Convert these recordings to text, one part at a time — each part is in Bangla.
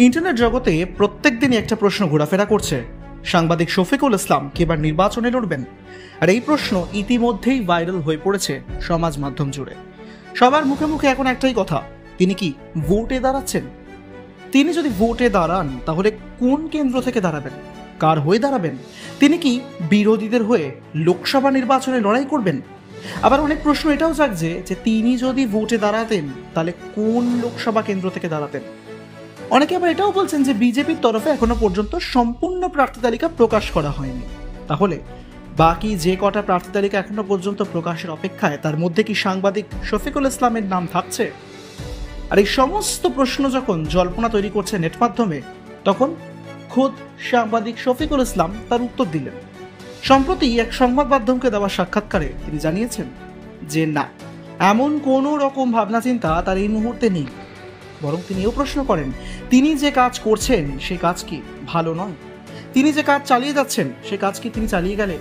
ইন্টারনেট জগতে প্রত্যেক দিনই একটা প্রশ্ন ঘোরাফেরা করছে, সাংবাদিক শফিকুল ইসলাম কি এবার নির্বাচনে লড়বেন? আর এই প্রশ্ন ইতিমধ্যেই ভাইরাল হয়ে পড়েছে সমাজ মাধ্যম জুড়ে। সবার মুখে মুখে এখন একটাই কথা, তিনি কি ভোটে দাঁড়াচ্ছেন? তিনি যদি ভোটে দাঁড়ান তাহলে কোন কেন্দ্র থেকে দাঁড়াবেন, কার হয়ে দাঁড়াবেন? তিনি কি বিরোধীদের হয়ে লোকসভা নির্বাচনে লড়াই করবেন? আবার অনেক প্রশ্ন এটাও জাগছে যে তিনি যদি ভোটে দাঁড়াতেন তাহলে কোন লোকসভা কেন্দ্র থেকে দাঁড়াতেন। অনেকে আবার এটাও বলছেন যে বিজেপির তরফে এখনো পর্যন্ত সম্পূর্ণ প্রার্থী তালিকা প্রকাশ করা হয়নি। তাহলে বাকি যে কটা প্রার্থী তালিকা এখনো পর্যন্ত প্রকাশের অপেক্ষায়, তার মধ্যে কি সাংবাদিক শফিকুল ইসলামের নাম থাকছে? আর এই সমস্ত প্রশ্ন যখন জল্পনা তৈরি করছে নেট মাধ্যমে, তখন খোদ সাংবাদিক শফিকুল ইসলাম তার উত্তর দিলেন। সম্প্রতি এক সংবাদ মাধ্যমকে দেওয়া সাক্ষাৎকারে তিনি জানিয়েছেন যে না, এমন কোনো রকম ভাবনা চিন্তা তার এই মুহূর্তে নেই। বরং তিনি এও প্রশ্ন করেন, তিনি যে কাজ করছেন সে কাজ কি ভালো নয়? তিনি যে কাজ চালিয়ে যাচ্ছেন সে কাজ কি তিনি চালিয়ে গেলে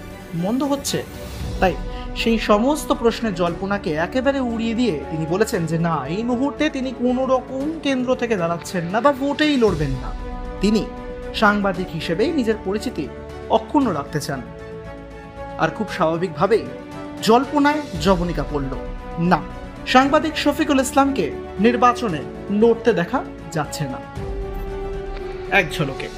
মন্দ হচ্ছে? তাই সেই সমস্ত প্রশ্নের জল্পনাকে একেবারে উড়িয়ে দিয়ে তিনি বলেছেন যে না, এই মুহূর্তে তিনি কোনো রকম কেন্দ্র থেকে দাঁড়াচ্ছেন না বা ভোটেই লড়বেন না। তিনি সাংবাদিক হিসেবেই নিজের পরিচিতি অক্ষুণ্ণ রাখতে চান। আর খুব স্বাভাবিকভাবেই জল্পনায় জবনিকা পড়ল, না, সাংবাদিক শফিকুল ইসলামকে নির্বাচনে লড়তে দেখা যাচ্ছে না। এক ঝলকে